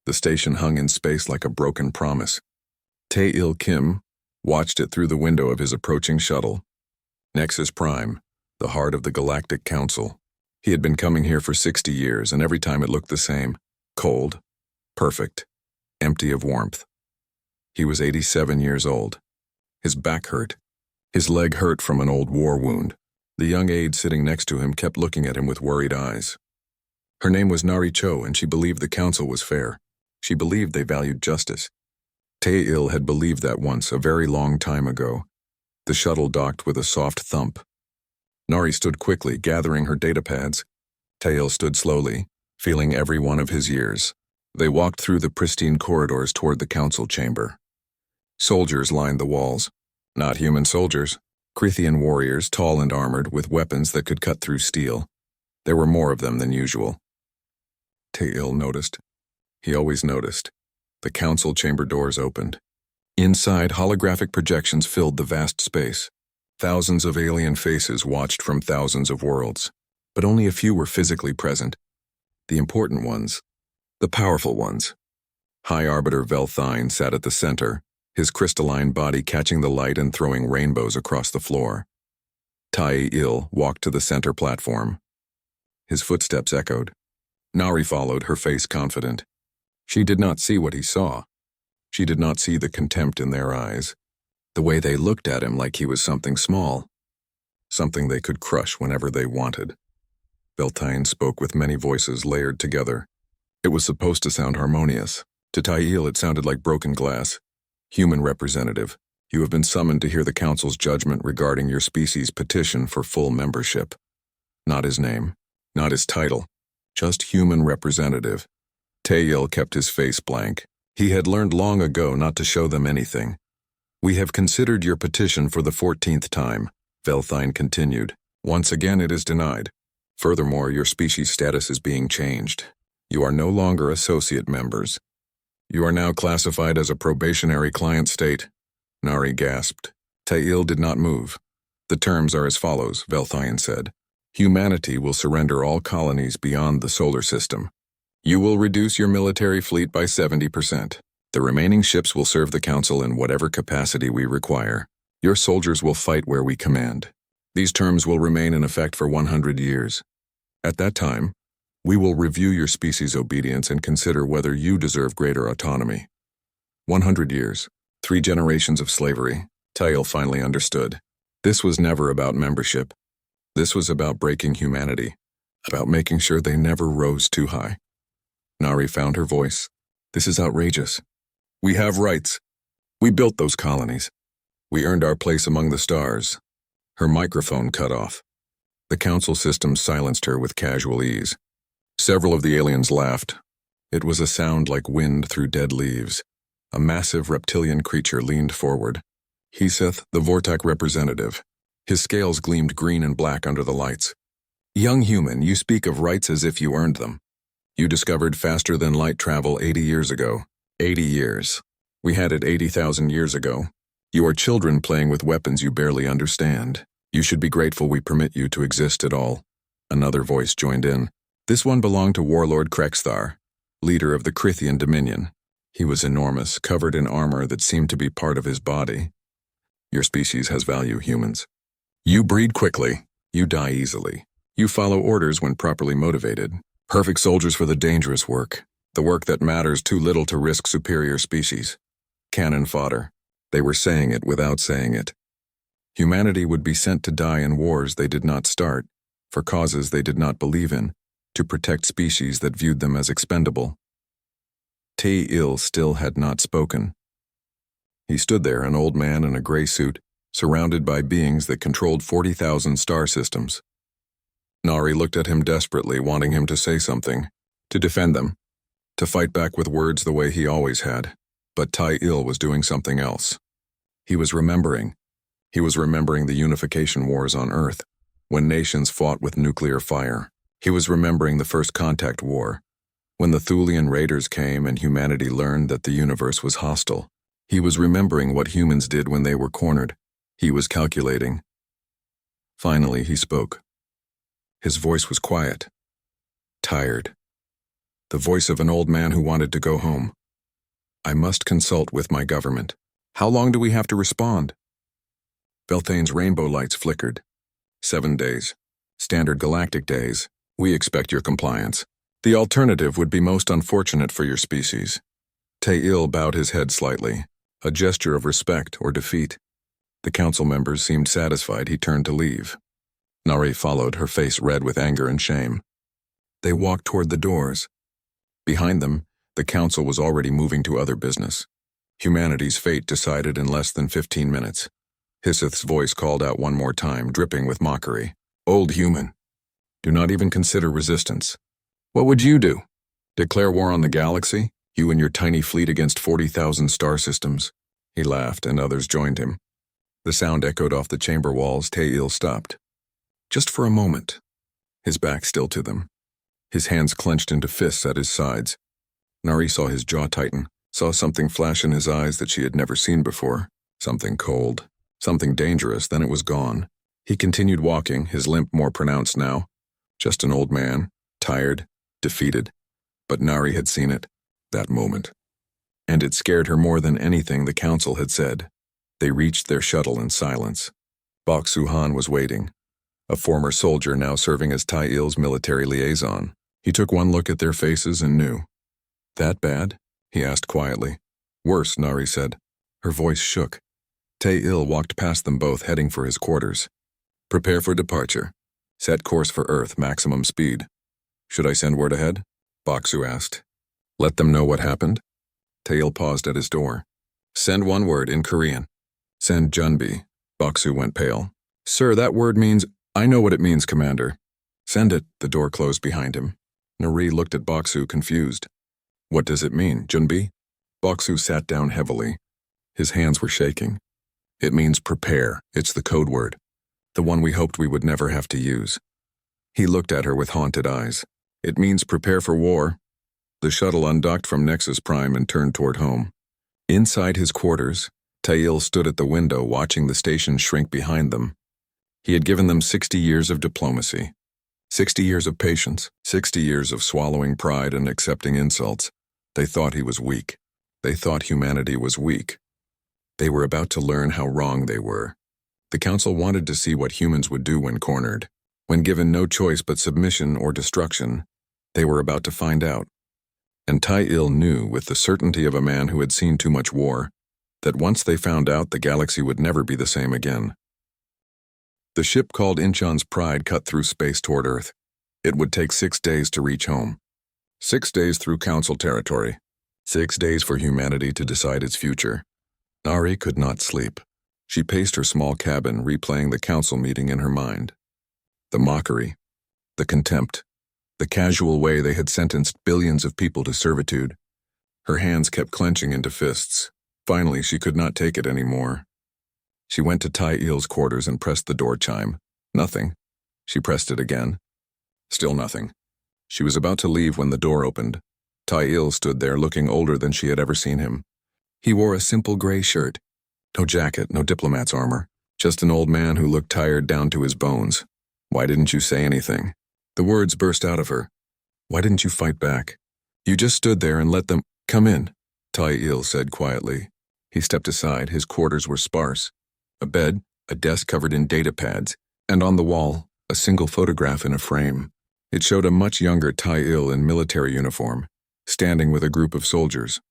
The station hung in space like a broken promise. Tae-il Kim watched it through the window of his approaching shuttle. Nexus Prime, the heart of the Galactic Council. He had been coming here for 60 years, and every time it looked the same. Cold, perfect, empty of warmth. He was 87 years old. His back hurt. His leg hurt from an old war wound. The young aide sitting next to him kept looking at him with worried eyes. Her name was Nari Cho, and she believed the council was fair. She believed they valued justice. Tae-il had believed that once, a very long time ago. The shuttle docked with a soft thump. Nari stood quickly, gathering her datapads. Tae-il stood slowly, feeling every one of his years. They walked through the pristine corridors toward the council chamber. Soldiers lined the walls. Not human soldiers. Krithian warriors, tall and armored, with weapons that could cut through steel. There were more of them than usual. Tae-il noticed. He always noticed. The council chamber doors opened. Inside, holographic projections filled the vast space. Thousands of alien faces watched from thousands of worlds, but only a few were physically present. The important ones. The powerful ones. High Arbiter Velthine sat at the center, his crystalline body catching the light and throwing rainbows across the floor. Tae-il walked to the center platform. His footsteps echoed. Nari followed, her face confident. She did not see what he saw. She did not see the contempt in their eyes, the way they looked at him like he was something small, something they could crush whenever they wanted. Velthine spoke with many voices layered together. It was supposed to sound harmonious. To Tae-il it sounded like broken glass. Human representative, you have been summoned to hear the council's judgment regarding your species' petition for full membership. Not his name, not his title, just human representative. Tae-il kept his face blank. He had learned long ago not to show them anything. We have considered your petition for the 14th time, Velthine continued. Once again it is denied. Furthermore, your species status is being changed. You are no longer associate members. You are now classified as a probationary client state. Nari gasped. Tae-il did not move. The terms are as follows, Velthine said. Humanity will surrender all colonies beyond the solar system. You will reduce your military fleet by 70%. The remaining ships will serve the Council in whatever capacity we require. Your soldiers will fight where we command. These terms will remain in effect for 100 years. At that time, we will review your species' obedience and consider whether you deserve greater autonomy. 100 years, 3 generations of slavery. Tae-il finally understood. This was never about membership. This was about breaking humanity, about making sure they never rose too high. Nari found her voice. This is outrageous. We have rights. We built those colonies. We earned our place among the stars. Her microphone cut off. The council system silenced her with casual ease. Several of the aliens laughed. It was a sound like wind through dead leaves. A massive reptilian creature leaned forward. Heatheth, the Vortak representative. His scales gleamed green and black under the lights. Young human, you speak of rights as if you earned them. You discovered faster-than-light travel 80 years ago. 80 years. We had it 80,000 years ago. You are children playing with weapons you barely understand. You should be grateful we permit you to exist at all. Another voice joined in. This one belonged to Warlord Krexthar, leader of the Krithian Dominion. He was enormous, covered in armor that seemed to be part of his body. Your species has value, humans. You breed quickly. You die easily. You follow orders when properly motivated. Perfect soldiers for the dangerous work. The work that matters too little to risk superior species. Cannon fodder. They were saying it without saying it. Humanity would be sent to die in wars they did not start, for causes they did not believe in, to protect species that viewed them as expendable. Tae-il still had not spoken. He stood there, an old man in a gray suit, surrounded by beings that controlled 40,000 star systems. Nari looked at him desperately, wanting him to say something, to defend them, to fight back with words the way he always had. But Tae-il was doing something else. He was remembering. He was remembering the unification wars on Earth, when nations fought with nuclear fire. He was remembering the First Contact War, when the Thulian raiders came and humanity learned that the universe was hostile. He was remembering what humans did when they were cornered. He was calculating. Finally, he spoke. His voice was quiet, tired. the voice of an old man who wanted to go home. I must consult with my government. How long do we have to respond? Belthane's rainbow lights flickered. 7 days. Standard galactic days. We expect your compliance. The alternative would be most unfortunate for your species. Tail bowed his head slightly, a gesture of respect or defeat. The council members seemed satisfied he turned to leave. Nari followed, her face red with anger and shame. They walked toward the doors. Behind them, the council was already moving to other business. Humanity's fate decided in less than 15 minutes. Hisseth's voice called out one more time, dripping with mockery. Old human. Do not even consider resistance. What would you do? Declare war on the galaxy? You and your tiny fleet against 40,000 star systems? He laughed, and others joined him. The sound echoed off the chamber walls. Tail stopped. Just for a moment. His back still to them. His hands clenched into fists at his sides. Nari saw his jaw tighten, saw something flash in his eyes that she had never seen before. Something cold. Something dangerous, then it was gone. He continued walking, his limp more pronounced now. Just an old man, tired, defeated. But Nari had seen it, that moment. And it scared her more than anything the council had said. They reached their shuttle in silence. Bok Suhan was waiting, a former soldier now serving as Tail's military liaison. He took one look at their faces and knew. That bad? He asked quietly. Worse, Nari said. Her voice shook. Tail walked past them both, heading for his quarters. Prepare for departure. Set course for Earth, maximum speed. Should I send word ahead? Boksu asked. Let them know what happened? Tail paused at his door. Send one word in Korean. Send Junbi. Boksu went pale. Sir, that word means... I know what it means, Commander. Send it. The door closed behind him. Nari looked at Boksu, confused. What does it mean, Junbi? Boksu sat down heavily. His hands were shaking. It means prepare. It's the code word. The one we hoped we would never have to use. He looked at her with haunted eyes. It means prepare for war. The shuttle undocked from Nexus Prime and turned toward home. Inside his quarters, Tail stood at the window watching the station shrink behind them. He had given them 60 years of diplomacy. 60 years of patience. 60 years of swallowing pride and accepting insults. They thought he was weak. They thought humanity was weak. They were about to learn how wrong they were. The council wanted to see what humans would do when cornered. When given no choice but submission or destruction, they were about to find out. And Tail knew, with the certainty of a man who had seen too much war, that once they found out, the galaxy would never be the same again. The ship called Incheon's Pride cut through space toward Earth. It would take 6 days to reach home. 6 days through Council territory. 6 days for humanity to decide its future. Nari could not sleep. She paced her small cabin, replaying the council meeting in her mind. The mockery, the contempt, the casual way they had sentenced billions of people to servitude. Her hands kept clenching into fists. Finally, she could not take it anymore. She went to Tail's quarters and pressed the door chime. Nothing. She pressed it again. Still nothing. She was about to leave when the door opened. Tail stood there, looking older than she had ever seen him. He wore a simple gray shirt. No jacket, no diplomat's armor. Just an old man who looked tired down to his bones. Why didn't you say anything? The words burst out of her. Why didn't you fight back? You just stood there and let them... Come in, Tail said quietly. He stepped aside. His quarters were sparse. A bed, a desk covered in data pads, and on the wall, a single photograph in a frame. It showed a much younger Tail in military uniform, standing with a group of soldiers.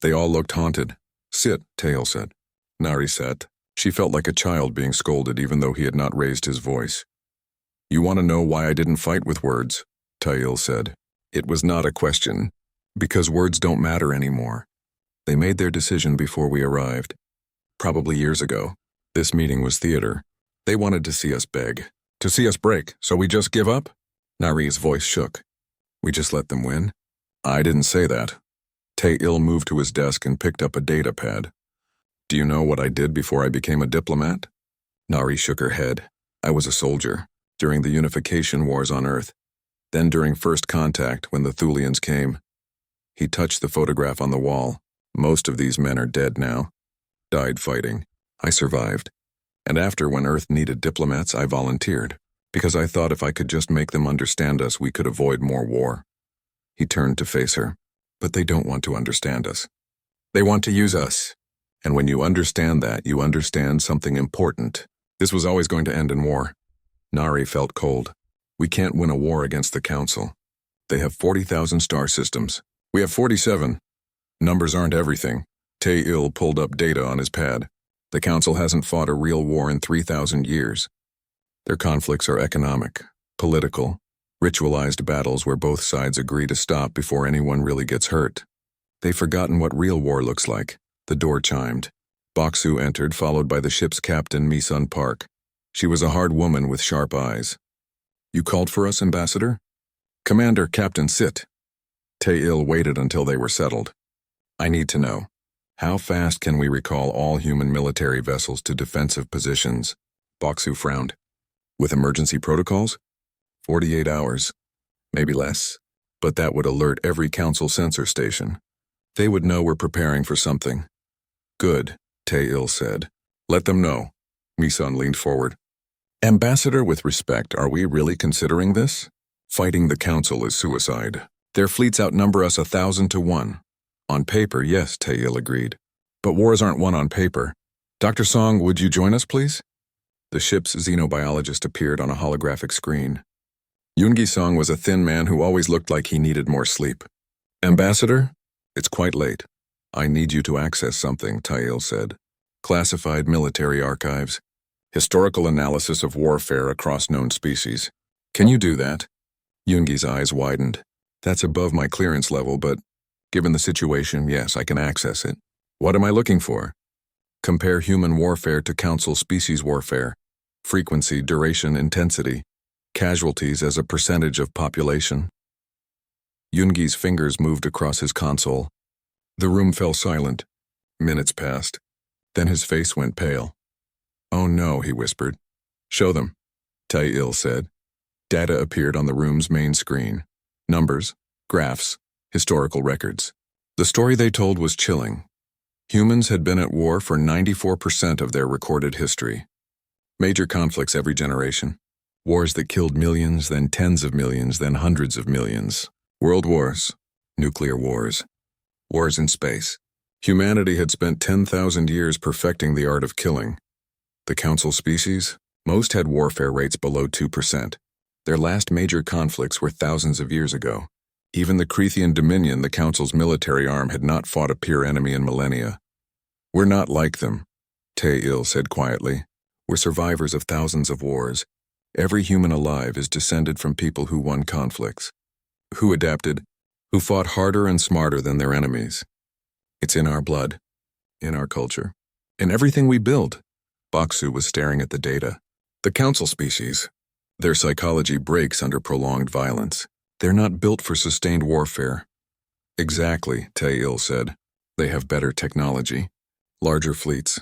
They all looked haunted. Sit, Tail said. Nari sat. She felt like a child being scolded even though he had not raised his voice. You want to know why I didn't fight with words? Tail said. It was not a question. Because words don't matter anymore. They made their decision before we arrived. Probably years ago. This meeting was theater. They wanted to see us beg. To see us break, so we just give up? Nari's voice shook. We just let them win? I didn't say that. Tail moved to his desk and picked up a data pad. Do you know what I did before I became a diplomat? Nari shook her head. I was a soldier, during the unification wars on Earth. Then during First Contact, when the Thulians came. He touched the photograph on the wall. Most of these men are dead now. Died fighting. I survived. And after, when Earth needed diplomats, I volunteered. Because I thought if I could just make them understand us, we could avoid more war. He turned to face her. But they don't want to understand us. They want to use us. And when you understand that, you understand something important. This was always going to end in war. Nari felt cold. We can't win a war against the Council. They have 40,000 star systems. We have 47. Numbers aren't everything. Tae-il pulled up data on his pad. The Council hasn't fought a real war in 3,000 years. Their conflicts are economic, political, ritualized battles where both sides agree to stop before anyone really gets hurt. They've forgotten what real war looks like. The door chimed. Baksu entered, followed by the ship's captain, Mi-sun Park. She was a hard woman with sharp eyes. You called for us, Ambassador? Commander, Captain, sit. Tae-il waited until they were settled. I need to know. How fast can we recall all human military vessels to defensive positions? Baksu frowned. With emergency protocols? 48 hours. Maybe less. But that would alert every Council sensor station. They would know we're preparing for something. Good, Tae-il said. Let them know. Mi-sun leaned forward. Ambassador, with respect, are we really considering this? Fighting the Council is suicide. Their fleets outnumber us 1,000 to 1. On paper, yes, Tae-il agreed. But wars aren't won on paper. Dr. Song, would you join us, please? The ship's xenobiologist appeared on a holographic screen. Yoongi Song was a thin man who always looked like he needed more sleep. Ambassador, it's quite late. I need you to access something, Tae-il said. Classified military archives. Historical analysis of warfare across known species. Can you do that? Yoongi's eyes widened. That's above my clearance level, but given the situation, yes, I can access it. What am I looking for? Compare human warfare to Council species warfare. Frequency, duration, intensity. Casualties as a percentage of population. Yoongi's fingers moved across his console. The room fell silent. Minutes passed. Then his face went pale. Oh no, he whispered. Show them, Tae-il said. Data appeared on the room's main screen. Numbers, graphs, historical records. The story they told was chilling. Humans had been at war for 94% of their recorded history. Major conflicts every generation. Wars that killed millions, then tens of millions, then hundreds of millions. World wars, nuclear wars, wars in space. Humanity had spent 10,000 years perfecting the art of killing. The Council species, most had warfare rates below 2%. Their last major conflicts were thousands of years ago. Even the Creathian Dominion, the Council's military arm, had not fought a peer enemy in millennia. We're not like them, Tae-il said quietly. We're survivors of thousands of wars. Every human alive is descended from people who won conflicts, who adapted, who fought harder and smarter than their enemies. It's in our blood, in our culture, in everything we build. Baksu was staring at the data. The Council species, their psychology breaks under prolonged violence. They're not built for sustained warfare. Exactly, Tae-il said. They have better technology, larger fleets,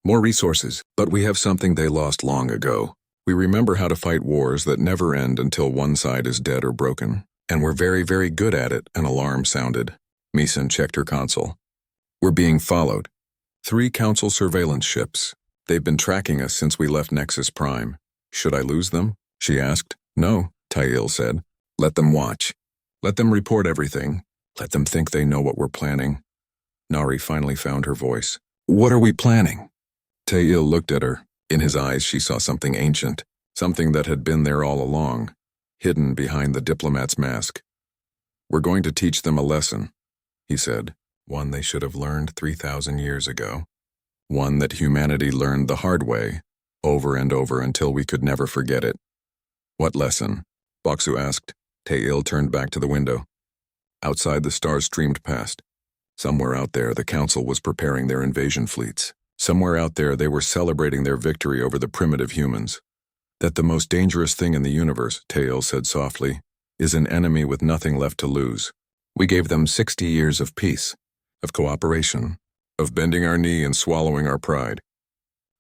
more resources, but we have something they lost long ago. We remember how to fight wars that never end until one side is dead or broken. And we're very, very good at it, an alarm sounded. Mi-sun checked her console. We're being followed. 3 Council surveillance ships. They've been tracking us since we left Nexus Prime. Should I lose them? She asked. No, Tae-il said. Let them watch. Let them report everything. Let them think they know what we're planning. Nari finally found her voice. What are we planning? Tae-il looked at her. In his eyes she saw something ancient, something that had been there all along, hidden behind the diplomat's mask. We're going to teach them a lesson, he said, one they should have learned 3,000 years ago. One that humanity learned the hard way, over and over until we could never forget it. What lesson? Baksu asked. Tae-il turned back to the window. Outside, the stars streamed past. Somewhere out there, the Council was preparing their invasion fleets. Somewhere out there, they were celebrating their victory over the primitive humans. That the most dangerous thing in the universe, Tae-il said softly, is an enemy with nothing left to lose. We gave them 60 years of peace, of cooperation, of bending our knee and swallowing our pride.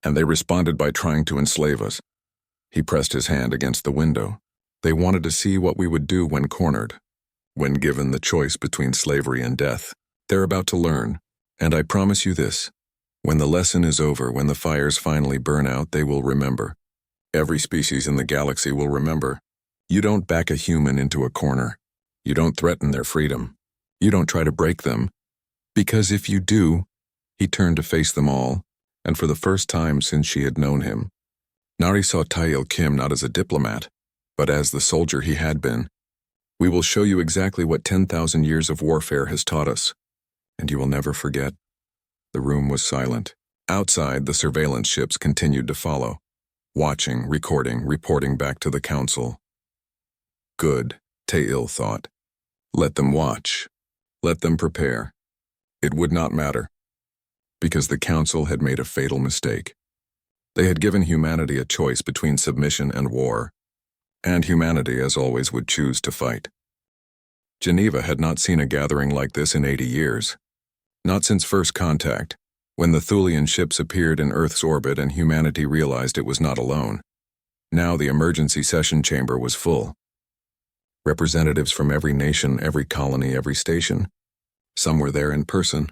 And they responded by trying to enslave us. He pressed his hand against the window. They wanted to see what we would do when cornered, when given the choice between slavery and death. They're about to learn, and I promise you this. When the lesson is over, when the fires finally burn out, they will remember. Every species in the galaxy will remember. You don't back a human into a corner. You don't threaten their freedom. You don't try to break them. Because if you do, he turned to face them all, and for the first time since she had known him, Nari saw Tae-il Kim not as a diplomat, but as the soldier he had been. We will show you exactly what 10,000 years of warfare has taught us, and you will never forget. The room was silent. Outside, the surveillance ships continued to follow, watching, recording, reporting back to the council. Good, Tae-il thought. Let them watch. Let them prepare. It would not matter, because the council had made a fatal mistake. They had given humanity a choice between submission and war, and humanity, as always, would choose to fight. Geneva had not seen a gathering like this in 80 years. Not since first contact, when the Thulian ships appeared in Earth's orbit and humanity realized it was not alone. Now the emergency session chamber was full. Representatives from every nation, every colony, every station. Some were there in person.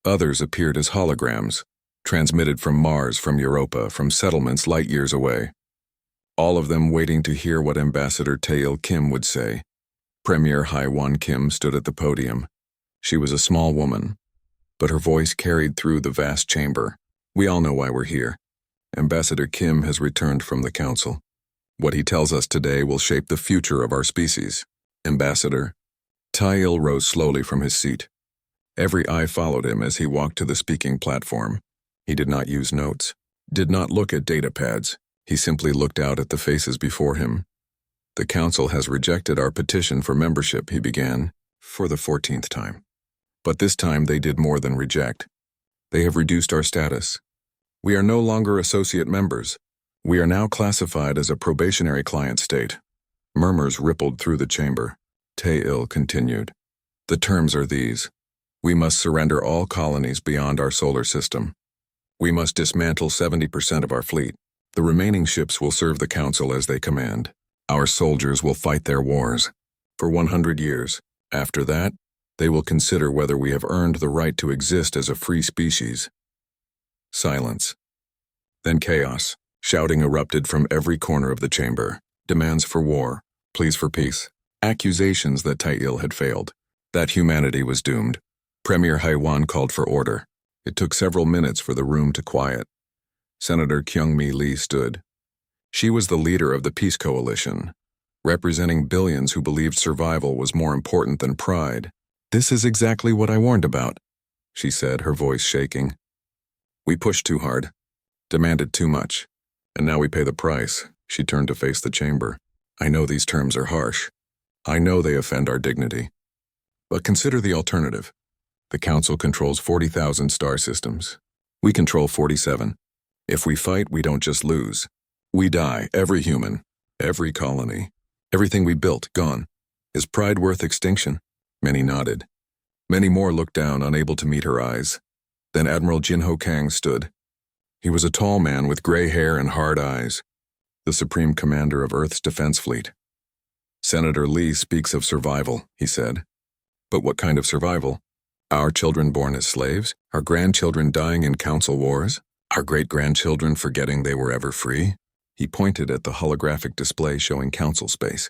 Others appeared as holograms, transmitted from Mars, from Europa, from settlements light years away. All of them waiting to hear what Ambassador Tae-il Kim would say. Premier Hai-Wan Kim stood at the podium. She was a small woman, but her voice carried through the vast chamber. We all know why we're here. Ambassador Kim has returned from the council. What he tells us today will shape the future of our species. Ambassador. Tae-il rose slowly from his seat. Every eye followed him as he walked to the speaking platform. He did not use notes, did not look at data pads. He simply looked out at the faces before him. The council has rejected our petition for membership, he began, for the 14th time. But this time they did more than reject. They have reduced our status. We are no longer associate members. We are now classified as a probationary client state. Murmurs rippled through the chamber. Tae-il continued. The terms are these. We must surrender all colonies beyond our solar system. We must dismantle 70% of our fleet. The remaining ships will serve the council as they command. Our soldiers will fight their wars for 100 years. After that, they will consider whether we have earned the right to exist as a free species. Silence. Then chaos. Shouting erupted from every corner of the chamber. Demands for war, pleas for peace, accusations that Tae-il had failed, that humanity was doomed. Premier Hai-Wan called for order. It took several minutes for the room to quiet. Senator Kyung-mi Lee stood. She was the leader of the Peace Coalition, representing billions who believed survival was more important than pride. This is exactly what I warned about, she said, her voice shaking. We pushed too hard, demanded too much, and now we pay the price. She turned to face the chamber. I know these terms are harsh. I know they offend our dignity. But consider the alternative. The Council controls 40,000 star systems. We control 47. If we fight, we don't just lose. We die, every human, every colony, everything we built, gone. Is pride worth extinction? Many nodded. Many more looked down, unable to meet her eyes. Then Admiral Jin-Ho Kang stood. He was a tall man with gray hair and hard eyes, the Supreme Commander of Earth's Defense Fleet. Senator Lee speaks of survival, he said. But what kind of survival? Our children born as slaves? Our grandchildren dying in council wars? Our great-grandchildren forgetting they were ever free? He pointed at the holographic display showing council space.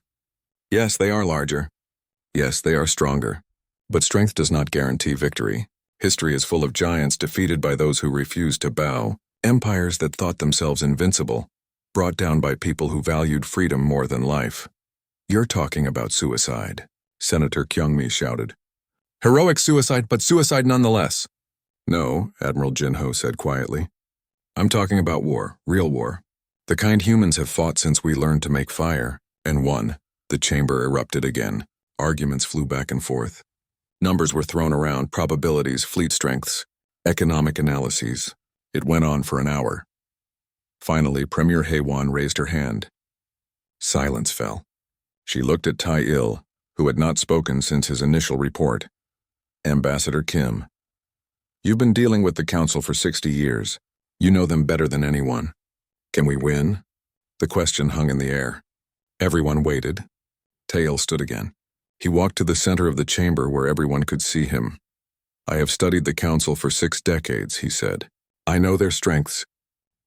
Yes, they are larger. Yes, they are stronger. But strength does not guarantee victory. History is full of giants defeated by those who refused to bow, empires that thought themselves invincible, brought down by people who valued freedom more than life. You're talking about suicide, Senator Kyung-mi shouted. Heroic suicide, but suicide nonetheless. No, Admiral Jin-Ho said quietly. I'm talking about war, real war. The kind humans have fought since we learned to make fire, and won. The chamber erupted again. Arguments flew back and forth. Numbers were thrown around, probabilities, fleet strengths, economic analyses. It went on for an hour. Finally, Premier Hai-Wan raised her hand. Silence fell. She looked at Tae-il, who had not spoken since his initial report. Ambassador Kim. You've been dealing with the Council for 60 years. You know them better than anyone. Can we win? The question hung in the air. Everyone waited. Tae-il stood again. He walked to the center of the chamber where everyone could see him. I have studied the Council for 6 decades, he said. I know their strengths,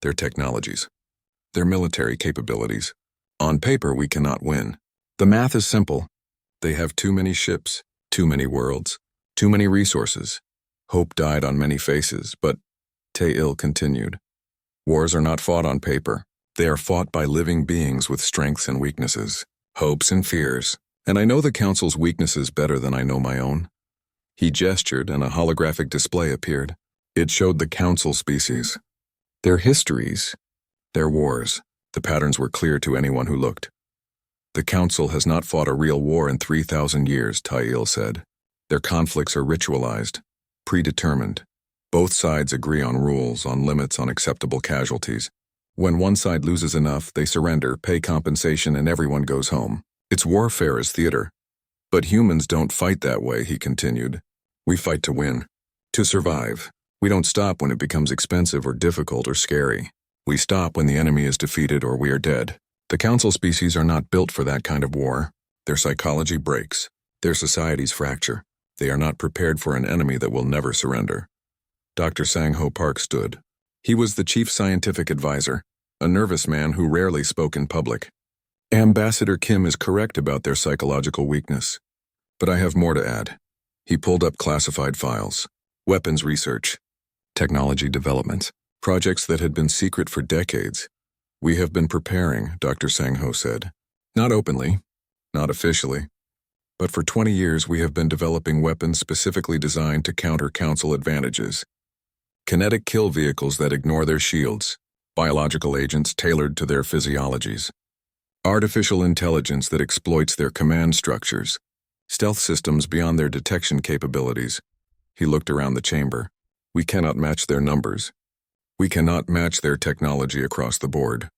their technologies, their military capabilities. On paper, we cannot win. The math is simple. They have too many ships, too many worlds, too many resources. Hope died on many faces, but Tail continued. Wars are not fought on paper. They are fought by living beings with strengths and weaknesses, hopes and fears. And I know the Council's weaknesses better than I know my own. He gestured, and a holographic display appeared. It showed the Council species, their histories, their wars. The patterns were clear to anyone who looked. The Council has not fought a real war in 3,000 years, Tail said. Their conflicts are ritualized, predetermined. Both sides agree on rules, on limits, on acceptable casualties. When one side loses enough, they surrender, pay compensation, and everyone goes home. It's warfare as theater. But humans don't fight that way, he continued. We fight to win, to survive. We don't stop when it becomes expensive or difficult or scary. We stop when the enemy is defeated or we are dead. The Council species are not built for that kind of war. Their psychology breaks. Their societies fracture. They are not prepared for an enemy that will never surrender. Dr. Sang-Ho Park stood. He was the chief scientific advisor, a nervous man who rarely spoke in public. Ambassador Kim is correct about their psychological weakness. But I have more to add. He pulled up classified files, weapons research, technology developments, projects that had been secret for decades. We have been preparing, Dr. Sang-Ho said. Not openly, not officially. But for 20 years we have been developing weapons specifically designed to counter Council advantages. Kinetic kill vehicles that ignore their shields, biological agents tailored to their physiologies, artificial intelligence that exploits their command structures, stealth systems beyond their detection capabilities. He looked around the chamber. We cannot match their numbers. We cannot match their technology across the board.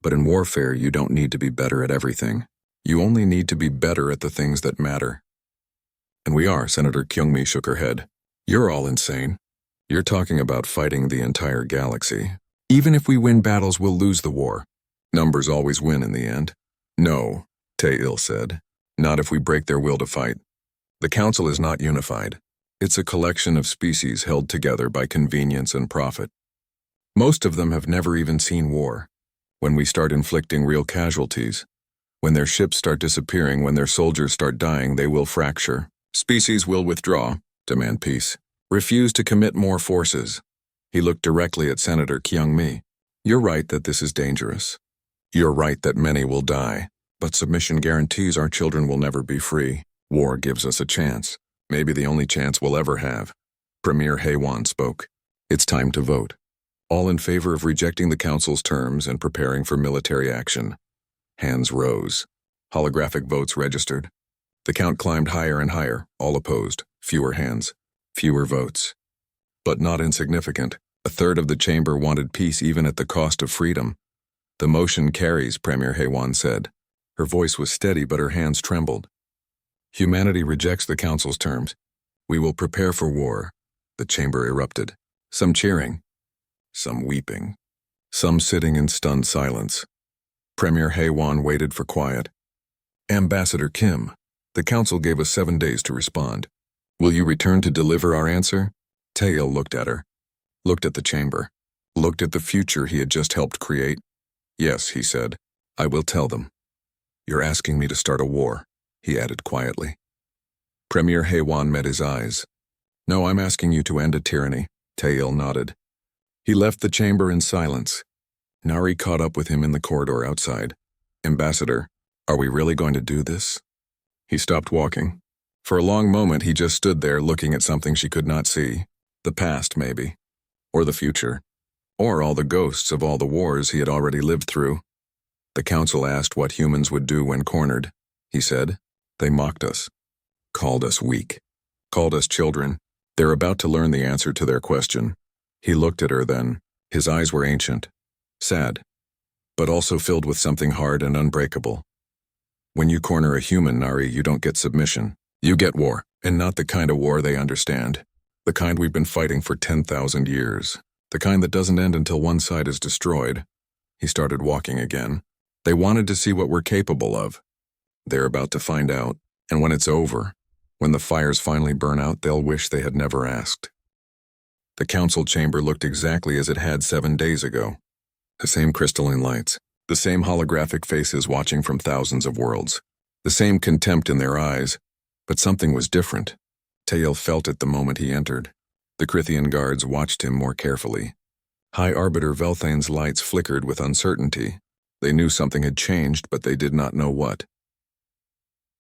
But in warfare, you don't need to be better at everything. You only need to be better at the things that matter. And we are, Senator Kyungmi shook her head. You're all insane. You're talking about fighting the entire galaxy. Even if we win battles, we'll lose the war. Numbers always win in the end. No, Tae-il said. Not if we break their will to fight. The Council is not unified. It's a collection of species held together by convenience and profit. Most of them have never even seen war. When we start inflicting real casualties, when their ships start disappearing, when their soldiers start dying, they will fracture. Species will withdraw, demand peace, refuse to commit more forces. He looked directly at Senator Kyung-mi. You're right that this is dangerous. You're right that many will die, but submission guarantees our children will never be free. War gives us a chance, maybe the only chance we'll ever have. Premier Hae-won spoke. It's time to vote. All in favor of rejecting the Council's terms and preparing for military action. Hands rose. Holographic votes registered. The count climbed higher and higher, all opposed. Fewer hands, fewer votes. But not insignificant. A third of the chamber wanted peace even at the cost of freedom. The motion carries, Premier Hae-won said. Her voice was steady, but her hands trembled. Humanity rejects the Council's terms. We will prepare for war. The chamber erupted. Some cheering. Some weeping. Some sitting in stunned silence. Premier Hae-won waited for quiet. Ambassador Kim, the Council gave us 7 days to respond. Will you return to deliver our answer? Tae-il looked at her. Looked at the chamber. Looked at the future he had just helped create. Yes, he said. I will tell them. You're asking me to start a war, he added quietly. Premier Hae-won met his eyes. No, I'm asking you to end a tyranny. Tae-il nodded. He left the chamber in silence. Nari caught up with him in the corridor outside. Ambassador, are we really going to do this? He stopped walking. For a long moment he just stood there looking at something she could not see. The past, maybe. Or the future. Or all the ghosts of all the wars he had already lived through. The Council asked what humans would do when cornered. He said, they mocked us. Called us weak. Called us children. They're about to learn the answer to their question. He looked at her then. His eyes were ancient. Sad. But also filled with something hard and unbreakable. When you corner a human, Nari, you don't get submission. You get war, and not the kind of war they understand. The kind we've been fighting for 10,000 years. The kind that doesn't end until one side is destroyed. He started walking again. They wanted to see what we're capable of. They're about to find out, and when it's over, when the fires finally burn out, they'll wish they had never asked. The Council chamber looked exactly as it had 7 days ago. The same crystalline lights, the same holographic faces watching from thousands of worlds, The same contempt in their eyes, but something was different. Tail felt it the moment he entered. The Krithian guards watched him more carefully. High Arbiter Velthane's lights flickered with uncertainty. They knew something had changed, but they did not know what.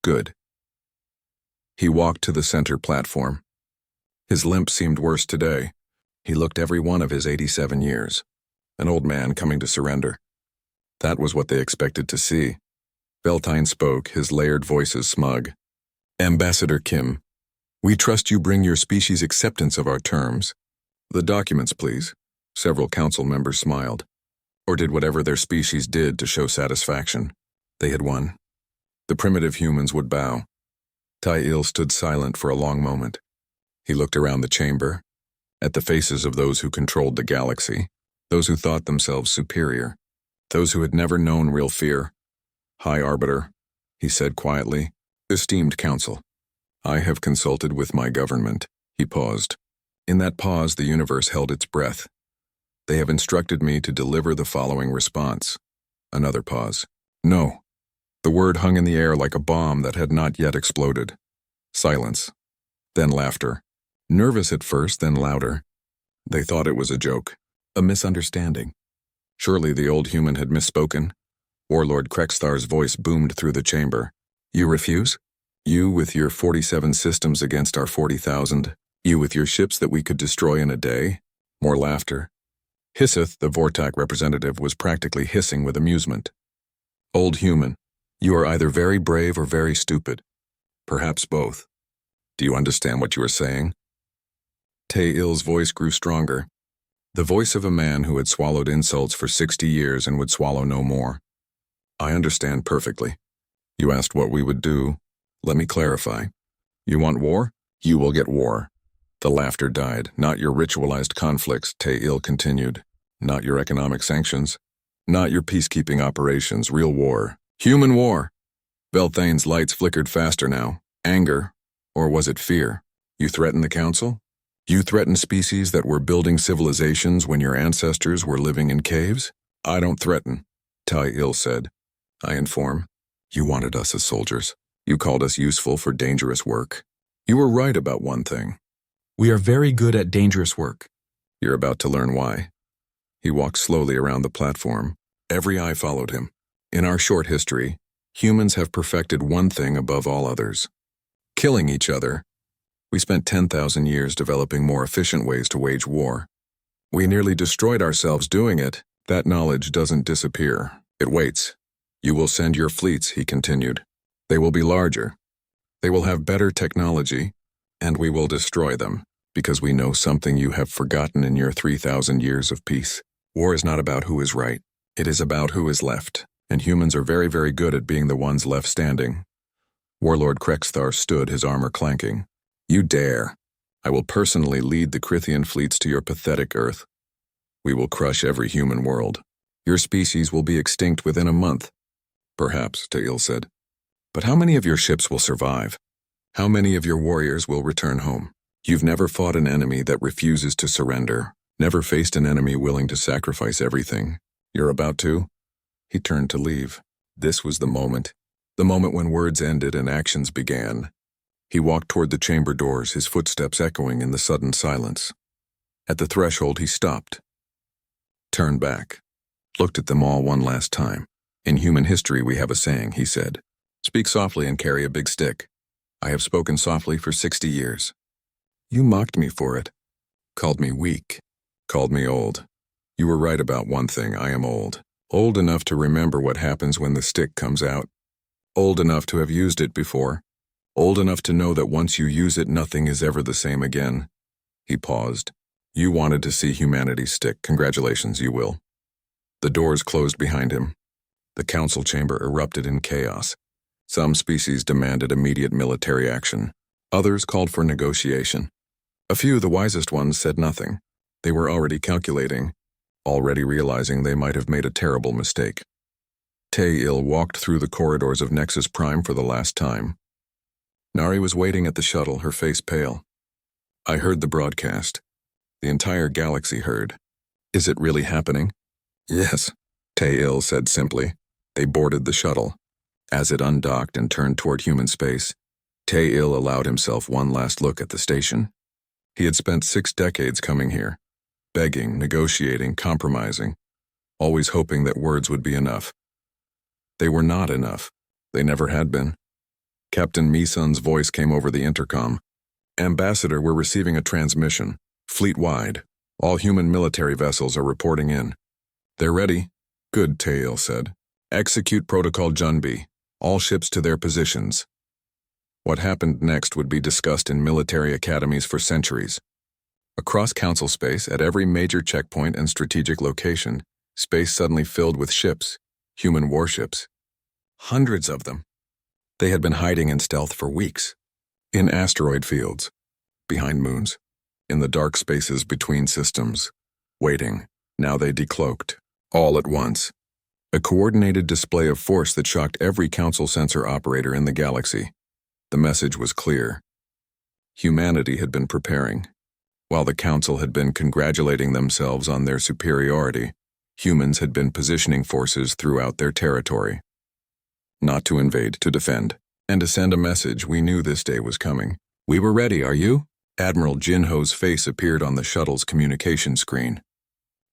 Good. He walked to the center platform. His limp seemed worse today. He looked every one of his 87 years. An old man coming to surrender. That was what they expected to see. Velthane spoke, his layered voices smug. Ambassador Kim, we trust you bring your species' acceptance of our terms. The documents, please. Several council members smiled, or did whatever their species did to show satisfaction. They had won. The primitive humans would bow. Tail stood silent for a long moment. He looked around the chamber, at the faces of those who controlled the galaxy, those who thought themselves superior, those who had never known real fear. High Arbiter, he said quietly, esteemed council, I have consulted with my government. He paused. In that pause, the universe held its breath. They have instructed me to deliver the following response. Another pause. No. The word hung in the air like a bomb that had not yet exploded. Silence. Then laughter. Nervous at first, then louder. They thought it was a joke, a misunderstanding. Surely the old human had misspoken. Warlord Krexthar's voice boomed through the chamber. You refuse? You with your 47 systems against our 40,000? You with your ships that we could destroy in a day? More laughter. Hisseth, the Vortak representative, was practically hissing with amusement. Old human, you are either very brave or very stupid. Perhaps both. Do you understand what you are saying? Tail's voice grew stronger. The voice of a man who had swallowed insults for 60 years and would swallow no more. I understand perfectly. You asked what we would do. Let me clarify. You want war? You will get war. The laughter died. Not your ritualized conflicts, Tail continued. Not your economic sanctions. Not your peacekeeping operations. Real war. Human war. Velthane's lights flickered faster now. Anger. Or was it fear? You threaten the council? You threaten species that were building civilizations when your ancestors were living in caves? I don't threaten, Tail said. I inform. You wanted us as soldiers. You called us useful for dangerous work. You were right about one thing. We are very good at dangerous work. You're about to learn why. He walked slowly around the platform. Every eye followed him. In our short history, humans have perfected one thing above all others. Killing each other. We spent 10,000 years developing more efficient ways to wage war. We nearly destroyed ourselves doing it. That knowledge doesn't disappear. It waits. You will send your fleets, he continued. They will be larger. They will have better technology, and we will destroy them, because we know something you have forgotten in your 3,000 years of peace. War is not about who is right. It is about who is left, and humans are very, very good at being the ones left standing. Warlord Krexthar stood, his armor clanking. You dare. I will personally lead the Krithian fleets to your pathetic Earth. We will crush every human world. Your species will be extinct within a month. Perhaps, Tail said. But how many of your ships will survive? How many of your warriors will return home? You've never fought an enemy that refuses to surrender, never faced an enemy willing to sacrifice everything. You're about to? He turned to leave. This was the moment when words ended and actions began. He walked toward the chamber doors, his footsteps echoing in the sudden silence. At the threshold, he stopped, turned back, looked at them all one last time. In human history, we have a saying, he said. Speak softly and carry a big stick. I have spoken softly for 60 years. You mocked me for it, called me weak, called me old. You were right about one thing, I am old. Old enough to remember what happens when the stick comes out. Old enough to have used it before. Old enough to know that once you use it, nothing is ever the same again. He paused. You wanted to see humanity stick. Congratulations, you will. The doors closed behind him. The council chamber erupted in chaos. Some species demanded immediate military action. Others called for negotiation. A few, the wisest ones, said nothing. They were already calculating, already realizing they might have made a terrible mistake. Tail walked through the corridors of Nexus Prime for the last time. Nari was waiting at the shuttle, her face pale. I heard the broadcast. The entire galaxy heard. Is it really happening? Yes, Tail said simply. They boarded the shuttle. As it undocked and turned toward human space, Tae-il allowed himself one last look at the station. He had spent 6 decades coming here, begging, negotiating, compromising, always hoping that words would be enough. They were not enough. They never had been. Captain Misun's voice came over the intercom. "Ambassador, we're receiving a transmission. Fleet-wide. All human military vessels are reporting in." "They're ready." "Good," Tae-il said. "Execute Protocol Junbi. All ships to their positions." What happened next would be discussed in military academies for centuries. Across Council space, at every major checkpoint and strategic location, space suddenly filled with ships, human warships. Hundreds of them. They had been hiding in stealth for weeks. In asteroid fields, behind moons, in the dark spaces between systems. Waiting. Now they decloaked. All at once. A coordinated display of force that shocked every Council sensor operator in the galaxy. The message was clear. Humanity had been preparing. While the Council had been congratulating themselves on their superiority, humans had been positioning forces throughout their territory. Not to invade, to defend, and to send a message. We knew this day was coming. "We were ready, are you?" Admiral Jinho's face appeared on the shuttle's communication screen.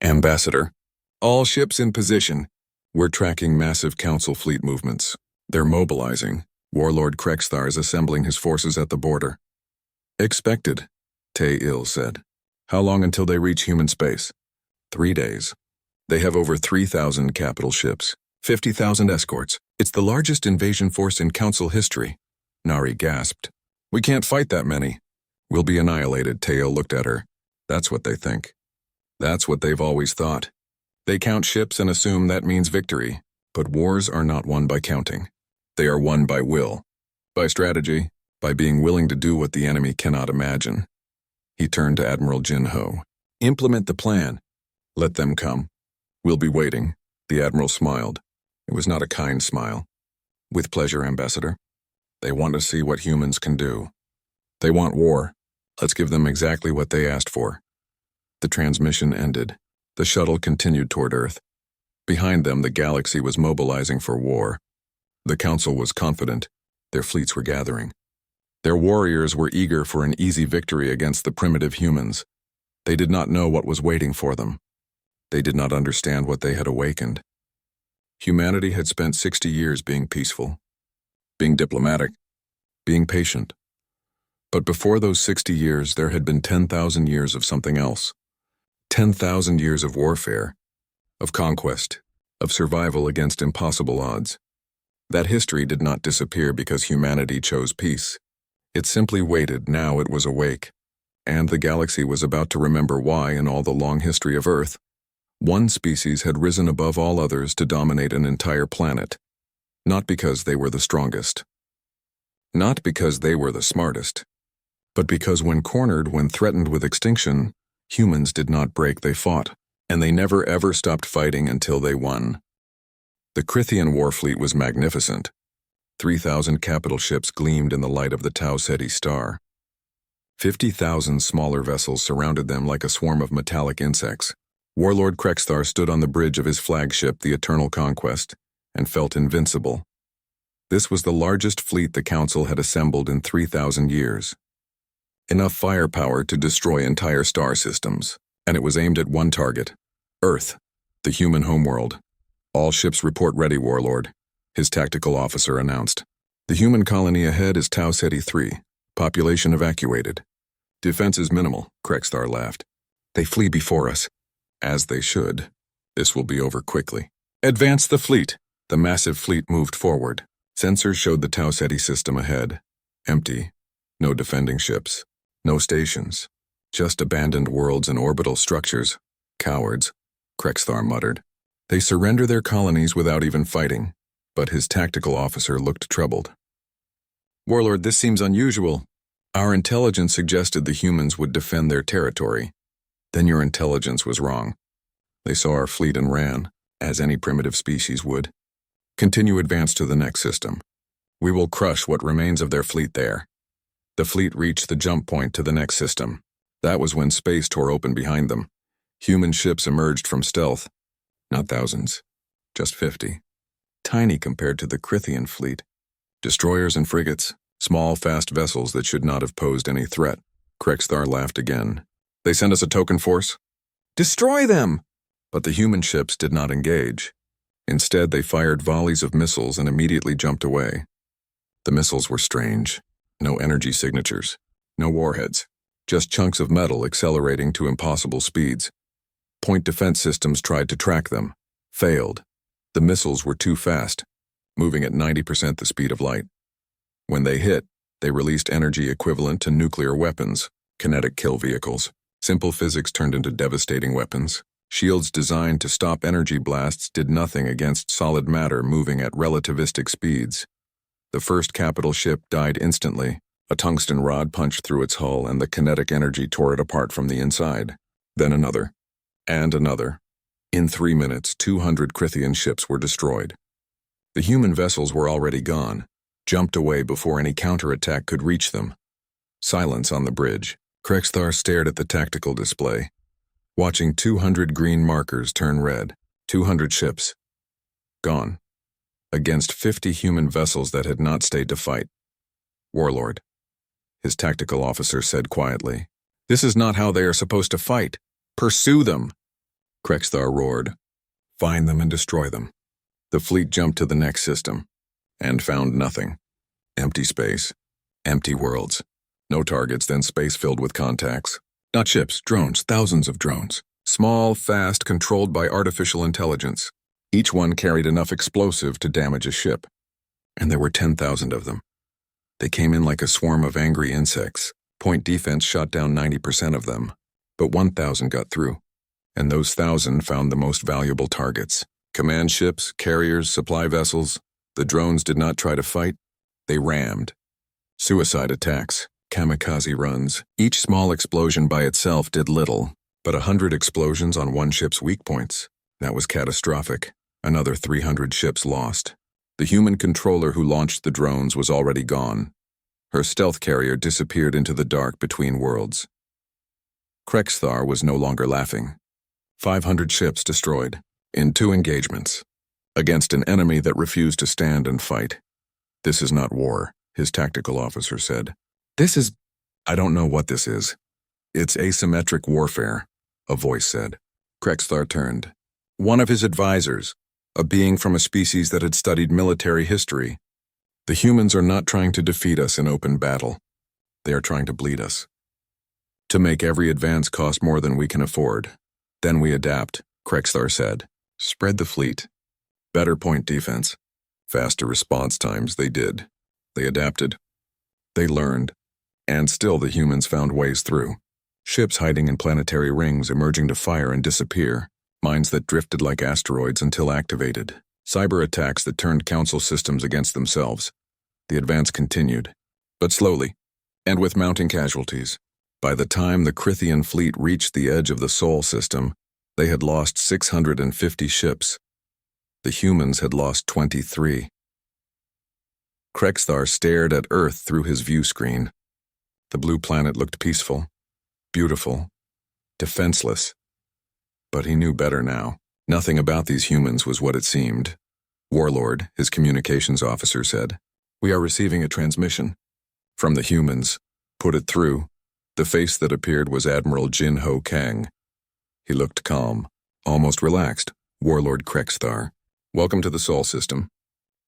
"Ambassador, all ships in position. We're tracking massive Council fleet movements. They're mobilizing. Warlord Krexthar is assembling his forces at the border." "Expected," Tae-il said. "How long until they reach human space?" 3 days. They have over 3,000 capital ships, 50,000 escorts. It's the largest invasion force in Council history. Nari gasped. "We can't fight that many." "We'll be annihilated," Tae-il looked at her. "That's what they think. That's what they've always thought. They count ships and assume that means victory. But wars are not won by counting. They are won by will, by strategy, by being willing to do what the enemy cannot imagine." He turned to Admiral Jinho. "Implement the plan. Let them come. We'll be waiting." The Admiral smiled. It was not a kind smile. "With pleasure, Ambassador. They want to see what humans can do. They want war. Let's give them exactly what they asked for." The transmission ended. The shuttle continued toward Earth. Behind them, the galaxy was mobilizing for war. The Council was confident. Their fleets were gathering. Their warriors were eager for an easy victory against the primitive humans. They did not know what was waiting for them. They did not understand what they had awakened. Humanity had spent 60 years being peaceful, being diplomatic, being patient. But before those 60 years, there had been 10,000 years of something else. 10,000 years of warfare, of conquest, of survival against impossible odds. That history did not disappear because humanity chose peace. It simply waited. Now it was awake. And the galaxy was about to remember why, in all the long history of Earth, one species had risen above all others to dominate an entire planet. Not because they were the strongest. Not because they were the smartest. But because when cornered, when threatened with extinction, humans did not break, they fought. And they never ever stopped fighting until they won. The Krithian war fleet was magnificent. 3,000 capital ships gleamed in the light of the Tau Ceti star. 50,000 smaller vessels surrounded them like a swarm of metallic insects. Warlord Krexthar stood on the bridge of his flagship, the Eternal Conquest, and felt invincible. This was the largest fleet the Council had assembled in 3,000 years. Enough firepower to destroy entire star systems, and it was aimed at one target: Earth, the human homeworld. "All ships report ready, Warlord," his tactical officer announced. "The human colony ahead is Tau Ceti 3. Population evacuated." "Defense is minimal," Krexthar laughed. "They flee before us." "As they should. This will be over quickly." "Advance the fleet." The massive fleet moved forward. Sensors showed the Tau Ceti system ahead. Empty. No defending ships. No stations. Just abandoned worlds and orbital structures. "Cowards," Krexthar muttered. "They surrender their colonies without even fighting." But his tactical officer looked troubled. "Warlord, this seems unusual. Our intelligence suggested the humans would defend their territory." "Then your intelligence was wrong. They saw our fleet and ran, as any primitive species would. Continue advance to the next system. We will crush what remains of their fleet there." The fleet reached the jump point to the next system. That was when space tore open behind them. Human ships emerged from stealth. Not thousands, just 50. tiny compared to the Krithian fleet. Destroyers and frigates, small, fast vessels that should not have posed any threat. Krexthar laughed again. They send us a token force? Destroy them! But the human ships did not engage. Instead, they fired volleys of missiles and immediately jumped away. The missiles were strange. No energy signatures, no warheads, just chunks of metal accelerating to impossible speeds. Point defense systems tried to track them, failed. The missiles were too fast, moving at 90% the speed of light. When they hit, they released energy equivalent to nuclear weapons, kinetic kill vehicles. Simple physics turned into devastating weapons. Shields designed to stop energy blasts did nothing against solid matter moving at relativistic speeds. The first capital ship died instantly. A tungsten rod punched through its hull and the kinetic energy tore it apart from the inside. Then another. And another. In 3 minutes, 200 Krithian ships were destroyed. The human vessels were already gone, jumped away before any counterattack could reach them. Silence on the bridge. Krexthar stared at the tactical display, watching 200 green markers turn red. 200 ships. Gone. Against 50 human vessels that had not stayed to fight. Warlord. His tactical officer said quietly. This is not how they are supposed to fight. Pursue them. Krexthar roared. Find them and destroy them. The fleet jumped to the next system and found nothing. Empty space. Empty worlds. No targets, then space filled with contacts. Not ships, drones, thousands of drones. Small, fast, controlled by artificial intelligence. Each one carried enough explosive to damage a ship. And there were 10,000 of them. They came in like a swarm of angry insects. Point defense shot down 90% of them. But 1,000 got through. And those 1,000 found the most valuable targets. Command ships, carriers, supply vessels. The drones did not try to fight. They rammed. Suicide attacks. Kamikaze runs. Each small explosion by itself did little, but 100 explosions on one ship's weak points. That was catastrophic. Another 300 ships lost. The human controller who launched the drones was already gone. Her stealth carrier disappeared into the dark between worlds. Krexthar was no longer laughing. 500 ships destroyed, in 2 engagements, against an enemy that refused to stand and fight. This is not war, his tactical officer said. I don't know what this is. It's asymmetric warfare, a voice said. Krexthar turned. One of his advisors, a being from a species that had studied military history. The humans are not trying to defeat us in open battle. They are trying to bleed us. To make every advance cost more than we can afford. Then we adapt, Krexthar said. Spread the fleet. Better point defense. Faster response times, they did. They adapted. They learned. And still the humans found ways through. Ships hiding in planetary rings emerging to fire and disappear. Mines that drifted like asteroids until activated. Cyber attacks that turned council systems against themselves. The advance continued, but slowly, and with mounting casualties. By the time the Krithian fleet reached the edge of the Sol system, they had lost 650 ships. The humans had lost 23. Krexthar stared at Earth through his view screen. The blue planet looked peaceful, beautiful, defenseless. But he knew better now. Nothing about these humans was what it seemed. Warlord, his communications officer said, We are receiving a transmission. From the humans. Put it through. The face that appeared was Admiral Jin Ho Kang. He looked calm, almost relaxed. Warlord Krexthar. Welcome to the Sol system.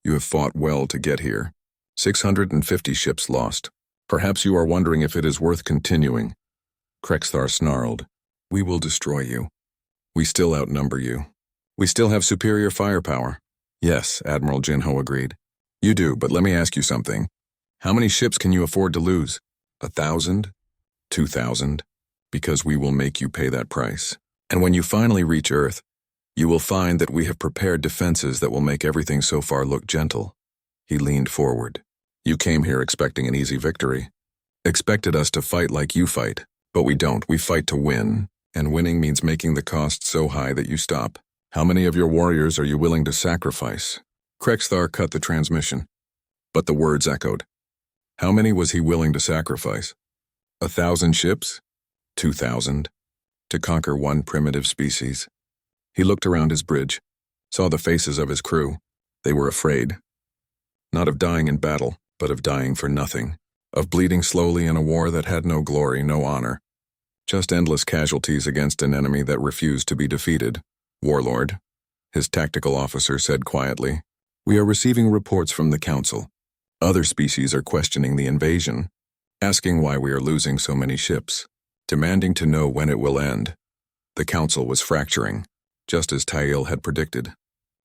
You have fought well to get here. 650 ships lost. Perhaps you are wondering if it is worth continuing. Krexthar snarled. We will destroy you. We still outnumber you. We still have superior firepower. Yes, Admiral Jinho agreed. You do, but let me ask you something. How many ships can you afford to lose? 1,000? 2,000? Because we will make you pay that price. And when you finally reach Earth, you will find that we have prepared defenses that will make everything so far look gentle. He leaned forward. You came here expecting an easy victory. Expected us to fight like you fight, but we don't. We fight to win, and winning means making the cost so high that you stop. How many of your warriors are you willing to sacrifice? Krexthar cut the transmission, but the words echoed. How many was he willing to sacrifice? 1,000 ships? 2,000? To conquer one primitive species? He looked around his bridge, saw the faces of his crew. They were afraid. Not of dying in battle, but of dying for nothing. Of bleeding slowly in a war that had no glory, no honor. Just endless casualties against an enemy that refused to be defeated. Warlord, his tactical officer said quietly, "We are receiving reports from the Council. Other species are questioning the invasion, asking why we are losing so many ships, demanding to know when it will end." The Council was fracturing, just as Tail had predicted.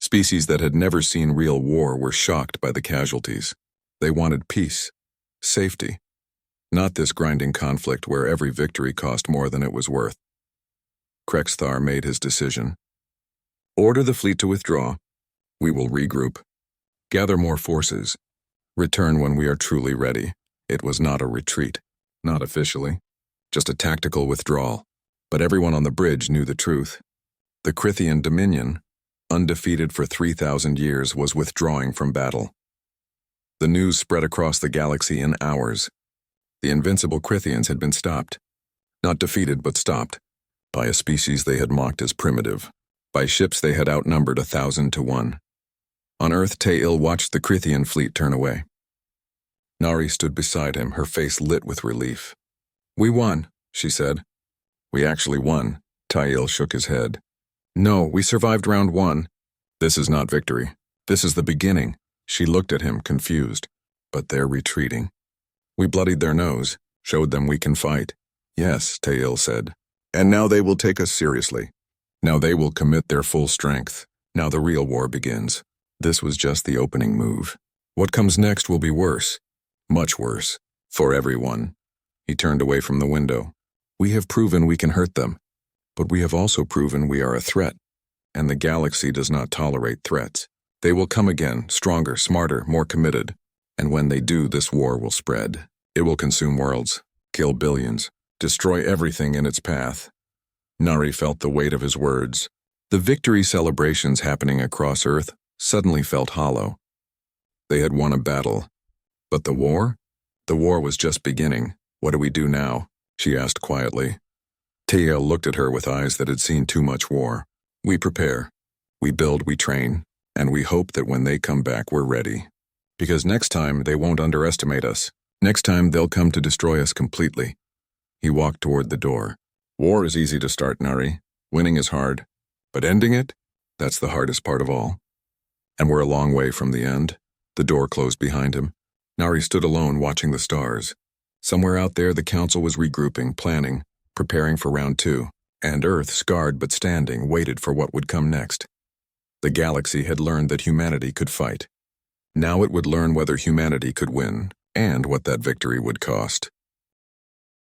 Species that had never seen real war were shocked by the casualties. They wanted peace, safety, not this grinding conflict where every victory cost more than it was worth. Krexthar made his decision. "Order the fleet to withdraw. We will regroup. Gather more forces. Return when we are truly ready." It was not a retreat, not officially, just a tactical withdrawal. But everyone on the bridge knew the truth. The Krithian Dominion, undefeated for 3,000 years, was withdrawing from battle. The news spread across the galaxy in hours. The invincible Krithians had been stopped. Not defeated, but stopped. By a species they had mocked as primitive. By ships they had outnumbered 1,000 to 1. On Earth, Tail watched the Krithian fleet turn away. Nari stood beside him, her face lit with relief. "We won," she said. "We actually won." Tail shook his head. "No, we survived round 1. This is not victory. This is the beginning." She looked at him, confused. "But they're retreating." "We bloodied their nose, showed them we can fight." "Yes," Tail said. "And now they will take us seriously. Now they will commit their full strength. Now the real war begins." This was just the opening move. What comes next will be worse. Much worse. For everyone. He turned away from the window. "We have proven we can hurt them. But we have also proven we are a threat. And the galaxy does not tolerate threats. They will come again, stronger, smarter, more committed. And when they do, this war will spread. It will consume worlds, kill billions, destroy everything in its path." Nari felt the weight of his words. The victory celebrations happening across Earth suddenly felt hollow. They had won a battle. But the war? The war was just beginning. "What do we do now?" she asked quietly. Tail looked at her with eyes that had seen too much war. "We prepare. We build, we train. And we hope that when they come back, we're ready. Because next time, they won't underestimate us. Next time, they'll come to destroy us completely." He walked toward the door. "War is easy to start, Nari. Winning is hard. But ending it? That's the hardest part of all." And we're a long way from the end. The door closed behind him. Nari stood alone watching the stars. Somewhere out there, the Council was regrouping, planning, preparing for round 2. And Earth, scarred but standing, waited for what would come next. The galaxy had learned that humanity could fight. Now it would learn whether humanity could win, and what that victory would cost.